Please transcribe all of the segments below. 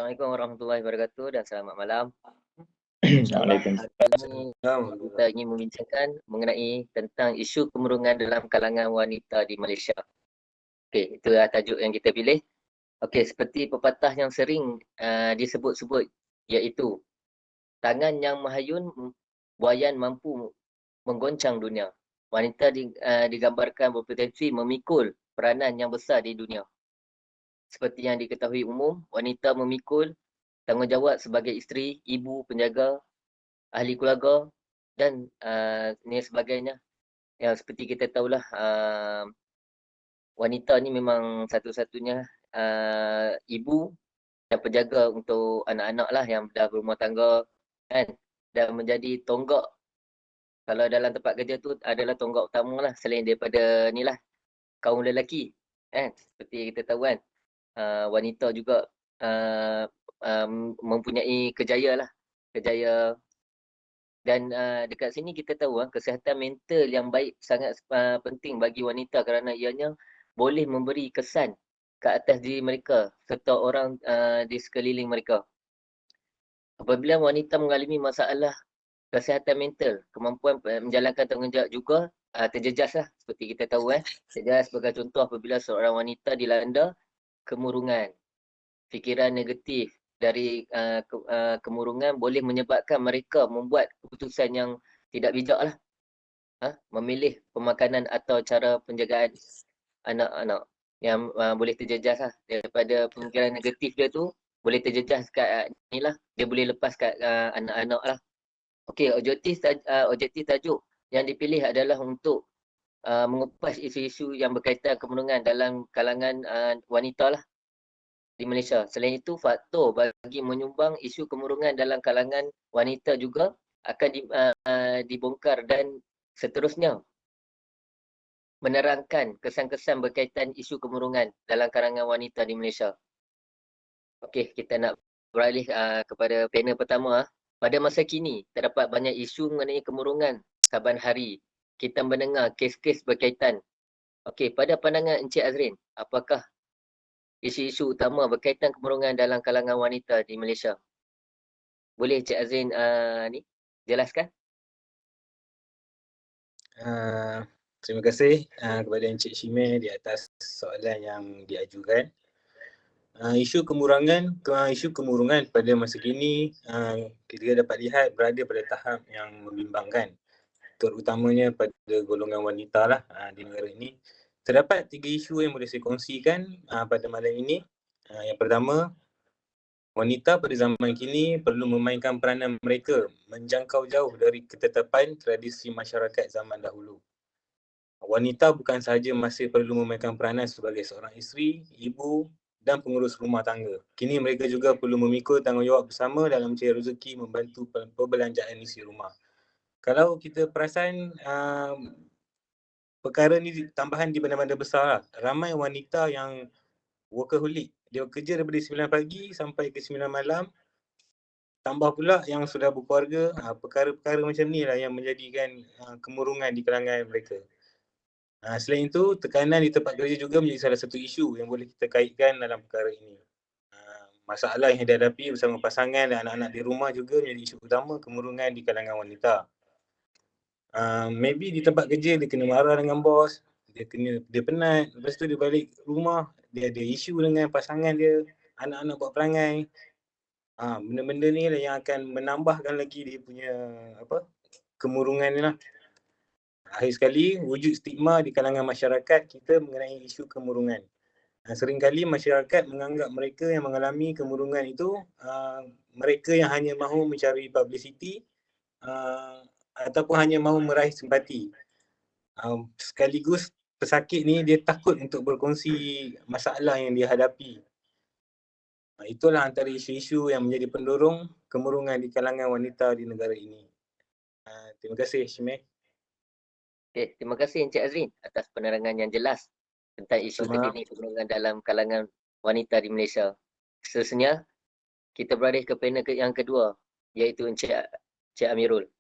Assalamualaikum warahmatullahi wabarakatuh dan selamat malam. Assalamualaikum. Hari ini kita ingin membincangkan mengenai tentang isu kemurungan dalam kalangan wanita di Malaysia. Okey, itulah tajuk yang kita pilih. Okey, seperti pepatah yang sering disebut-sebut iaitu tangan yang mahayun buayan mampu menggoncang dunia. Wanita digambarkan berpotensi memikul peranan yang besar di dunia. Seperti yang diketahui umum, wanita memikul tanggungjawab sebagai isteri, ibu, penjaga, ahli keluarga dan ni sebagainya. Yang seperti kita tahulah, wanita ni memang satu-satunya ibu dan penjaga untuk anak-anak lah yang dah berumah tangga kan, dan menjadi tonggak. Kalau dalam tempat kerja tu adalah tonggak utama lah selain daripada ni lah kaum lelaki kan. Seperti kita tahu kan, wanita juga mempunyai kejaya. Dan dekat sini kita tahu kesihatan mental yang baik sangat penting bagi wanita kerana ianya boleh memberi kesan ke atas diri mereka serta orang di sekeliling mereka. Apabila wanita mengalami masalah kesihatan mental, kemampuan menjalankan tanggungjawab juga terjejas lah. Seperti kita tahu terjejas sebagai contoh apabila seorang wanita dilanda kemurungan, fikiran negatif dari kemurungan boleh menyebabkan mereka membuat keputusan yang tidak bijak lah. Memilih pemakanan atau cara penjagaan anak-anak yang boleh terjejas lah. Daripada pemikiran negatif dia tu, boleh terjejas kat ni lah. Dia boleh lepas kat anak-anak lah. Okey, objektif tajuk yang dipilih adalah untuk mengupas isu-isu yang berkaitan kemurungan dalam kalangan wanita lah di Malaysia. Selain itu, faktor bagi menyumbang isu kemurungan dalam kalangan wanita juga akan dibongkar dan seterusnya menerangkan kesan-kesan berkaitan isu kemurungan dalam kalangan wanita di Malaysia. Okey, kita nak beralih kepada panel pertama. Pada masa kini, terdapat banyak isu mengenai kemurungan saban hari. Kita mendengar kes-kes berkaitan. Okey, pada pandangan Encik Azrin, apakah isu-isu utama berkaitan kemurungan dalam kalangan wanita di Malaysia? Boleh Encik Azrin jelaskan? Terima kasih kepada Encik Shimeh di atas soalan yang diajukan. Isu kemurungan pada masa kini kita dapat lihat berada pada tahap yang membimbangkan, terutamanya pada golongan wanita lah di negara ini. Terdapat 3 isu yang boleh saya kongsikan pada malam ini. Yang pertama, wanita pada zaman kini perlu memainkan peranan mereka menjangkau jauh dari ketetapan tradisi masyarakat zaman dahulu. Wanita bukan sahaja masih perlu memainkan peranan sebagai seorang isteri, ibu dan pengurus rumah tangga. Kini mereka juga perlu memikul tanggungjawab bersama dalam mencari rezeki, membantu perbelanjaan isi rumah. Kalau kita perasan, perkara ni tambahan di bandar-bandar besar lah. Ramai wanita yang workaholic. Dia bekerja daripada 9 pagi sampai ke 9 malam. Tambah pula yang sudah berkeluarga, perkara-perkara macam ni lah yang menjadikan kemurungan di kalangan mereka. Selain itu, tekanan di tempat kerja juga menjadi salah satu isu yang boleh kita kaitkan dalam perkara ini. Masalah yang dihadapi bersama pasangan dan anak-anak di rumah juga menjadi isu utama kemurungan di kalangan wanita. Maybe di tempat kerja dia kena marah dengan bos, dia penat, lepas tu dia balik rumah, dia ada isu dengan pasangan dia, anak-anak buat perangai. Benda-benda ni lah yang akan menambahkan lagi dia punya kemurungan ni lah. Akhir sekali, wujud stigma di kalangan masyarakat kita mengenai isu kemurungan. Seringkali masyarakat menganggap mereka yang mengalami kemurungan itu mereka yang hanya mahu mencari publicity ataupun hanya mahu meraih simpati. Sekaligus pesakit ni dia takut untuk berkongsi masalah yang dia hadapi. Itulah antara isu-isu yang menjadi pendorong kemurungan di kalangan wanita di negara ini. Terima kasih, Shimeh. Okay, terima kasih Encik Azrin atas penerangan yang jelas tentang isu terkini kemurungan dalam kalangan wanita di Malaysia. Seterusnya, kita beralih ke panel yang kedua, iaitu Encik Amirul.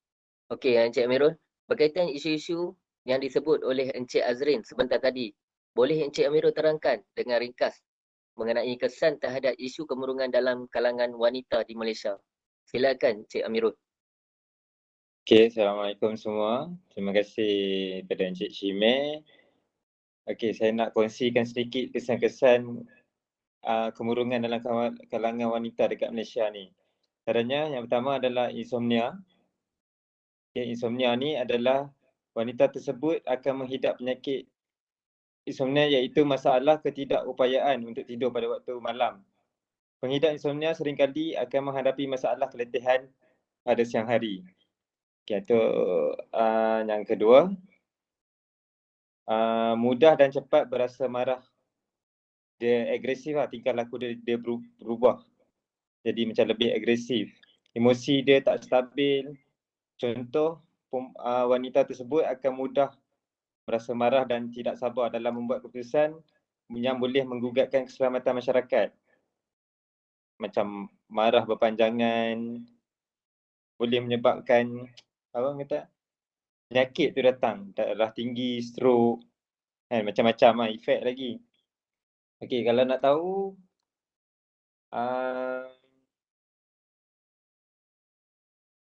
Okey, Encik Amirul, berkaitan isu-isu yang disebut oleh Encik Azrin sebentar tadi, boleh Encik Amirul terangkan dengan ringkas mengenai kesan terhadap isu kemurungan dalam kalangan wanita di Malaysia. Silakan Cik Amirul. Okey, Assalamualaikum semua. Terima kasih kepada Encik Shimeh. Okey, saya nak kongsikan sedikit kesan-kesan kemurungan dalam kalangan wanita dekat Malaysia ni. Caranya yang pertama adalah insomnia. Okay, insomnia ni adalah wanita tersebut akan menghidap penyakit insomnia iaitu masalah ketidakupayaan untuk tidur pada waktu malam. Pengidap insomnia seringkali akan menghadapi masalah keletihan pada siang hari. Okay, itu yang kedua. Mudah dan cepat berasa marah. Dia agresif lah, tingkah laku dia berubah. Jadi macam lebih agresif. Emosi dia tak stabil. Contoh, wanita tersebut akan mudah merasa marah dan tidak sabar dalam membuat keputusan yang boleh menggugatkan keselamatan masyarakat. Macam marah berpanjangan, boleh menyebabkan penyakit tu datang, darah tinggi, stroke, macam-macam efek lagi. Okey, kalau nak tahu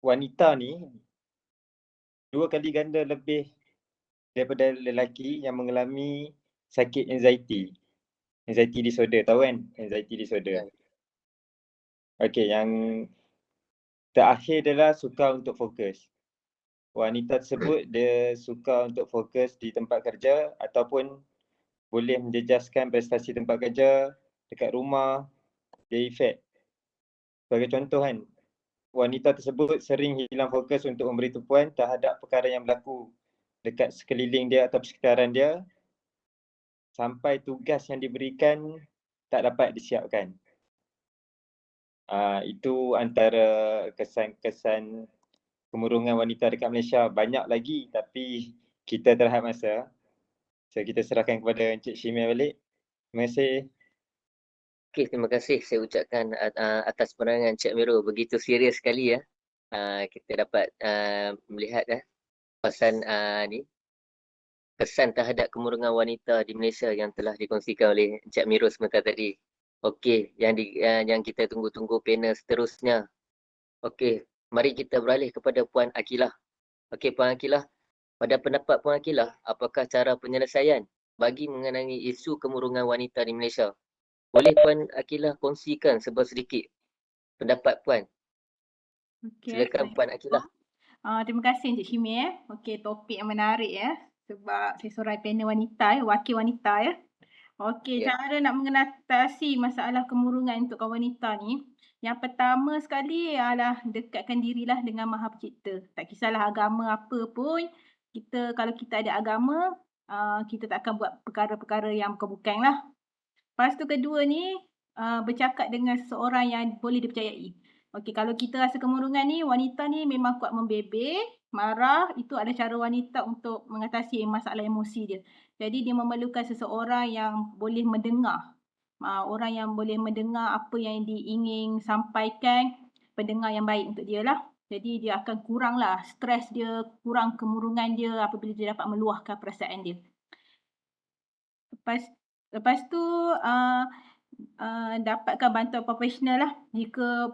wanita ni 2 kali ganda lebih daripada lelaki yang mengalami sakit anxiety disorder, tahu kan? Anxiety disorder. Okey, yang terakhir adalah suka untuk fokus. Wanita tersebut dia suka untuk fokus di tempat kerja ataupun boleh menjejaskan prestasi tempat kerja, dekat rumah, dia efek. Sebagai contoh kan, wanita tersebut sering hilang fokus untuk memberi tumpuan terhadap perkara yang berlaku dekat sekeliling dia atau sekitaran dia sampai tugas yang diberikan tak dapat disiapkan. Itu antara kesan-kesan kemurungan wanita dekat Malaysia. Banyak lagi tapi kita terhad masa. So kita serahkan kepada Encik Shimeh balik. Terima kasih. Okey, terima kasih saya ucapkan atas penerangan Cik Amirul. Begitu serius sekali ya. Kita dapat melihat pasal ni kesan terhadap kemurungan wanita di Malaysia yang telah dikongsikan oleh Encik Amirul sebentar tadi. Okey, yang kita tunggu-tunggu panel seterusnya. Okey, mari kita beralih kepada Puan Akilah. Okey, Puan Akilah, pada pendapat Puan Akilah, apakah cara penyelesaian bagi mengenai isu kemurungan wanita di Malaysia? Boleh Puan Akilah kongsikan sedikit pendapat Puan? Silakan Puan Akilah. Terima kasih Encik Shimeh. Okey, topik yang menarik ya. Sebab saya seorang panel wanita wakil wanita ya. Okey, cara nak mengatasi masalah kemurungan untuk kaum wanita ni, yang pertama sekali ialah dekatkan dirilah dengan Maha Pencipta. Tak kisahlah agama apa pun, kalau kita ada agama, kita tak akan buat perkara-perkara yang bukan-bukan lah. Lepas tu kedua ni, bercakap dengan seseorang yang boleh dipercayai. Okey, kalau kita rasa kemurungan ni, wanita ni memang kuat membebel, marah, itu adalah cara wanita untuk mengatasi masalah emosi dia. Jadi dia memerlukan seseorang yang boleh mendengar. Orang yang boleh mendengar apa yang diingin sampaikan, pendengar yang baik untuk dia lah. Jadi dia akan kuranglah stres dia, kurang kemurungan dia apabila dia dapat meluahkan perasaan dia. Lepas tu dapatkan bantuan profesional lah jika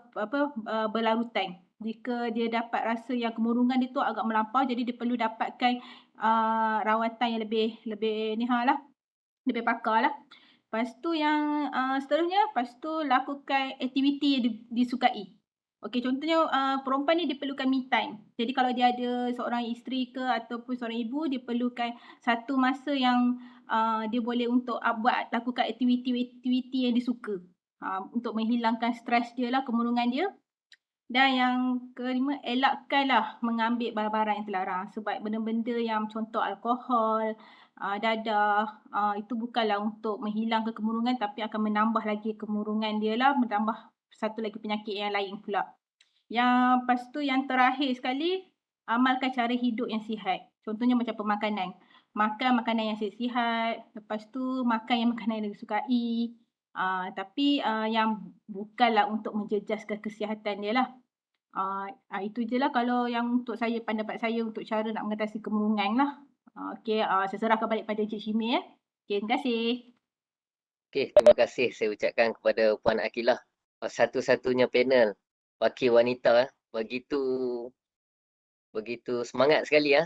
berlarutan. Jika dia dapat rasa yang kemurungan dia tu agak melampau, jadi dia perlu dapatkan rawatan yang lebih pakar lah. Lepas tu yang seterusnya, lepas tu lakukan aktiviti yang disukai. Okey, contohnya perempuan ni dia perlukan me time. Jadi kalau dia ada seorang isteri ke ataupun seorang ibu, dia perlukan satu masa yang dia boleh untuk lakukan aktiviti yang dia suka. Untuk menghilangkan stres dia lah, kemurungan dia. Dan yang kelima, elakkanlah mengambil barang-barang yang terlarang. Sebab benda-benda yang contoh alkohol, dadah, itu bukanlah untuk menghilangkan kemurungan tapi akan menambah lagi kemurungan dia lah, menambah satu lagi penyakit yang lain pula. Yang lepas tu yang terakhir sekali, amalkan cara hidup yang sihat. Contohnya macam pemakanan. Makan makanan yang sihat, lepas tu makan yang makanan yang disukai. Tapi yang bukanlah untuk menjejaskan kesihatan dia lah. Itu je lah kalau yang untuk saya, pendapat saya untuk cara nak mengatasi kemurungan lah. Okey, saya serahkan balik pada Encik Shimeh ya. Okey, terima kasih. Okey, terima kasih saya ucapkan kepada Puan Akilah. Satu-satunya panel wakil wanita begitu semangat sekali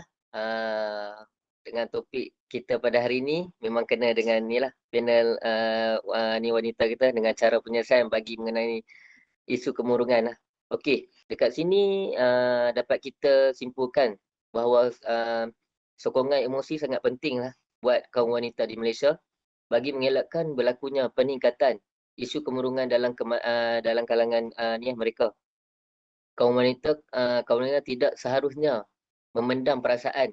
dengan topik kita pada hari ini memang kena dengan ni lah panel ni wanita kita dengan cara penyelesaian bagi mengenai isu kemurungan lah. Okey, dekat sini dapat kita simpulkan bahawa sokongan emosi sangat penting lah buat kaum wanita di Malaysia bagi mengelakkan berlakunya peningkatan isu kemurungan dalam kalangan mereka. Kaum wanita tidak seharusnya memendam perasaan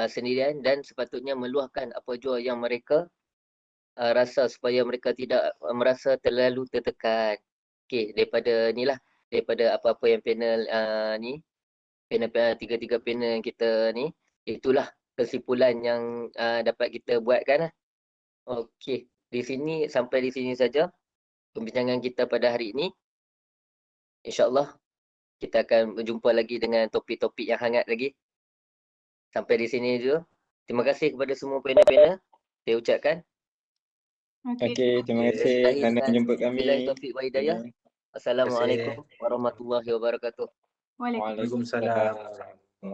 sendirian dan sepatutnya meluahkan apa jua yang mereka rasa supaya mereka tidak merasa terlalu tertekan. Okey, daripada apa-apa yang panel tiga-tiga panel kita ni, itulah kesimpulan yang dapat kita buatkan lah. Okey, sampai di sini saja perbincangan kita pada hari ini. InsyaAllah kita akan berjumpa lagi dengan topik-topik yang hangat lagi. Sampai di sini dulu. Terima kasih kepada semua panel-panel. Saya ucapkan. Okey, terima kasih kerana menjemput kami. Billahi taufiq wa hidayah. Assalamualaikum warahmatullahi wabarakatuh. Waalaikumsalam. Waalaikumsalam.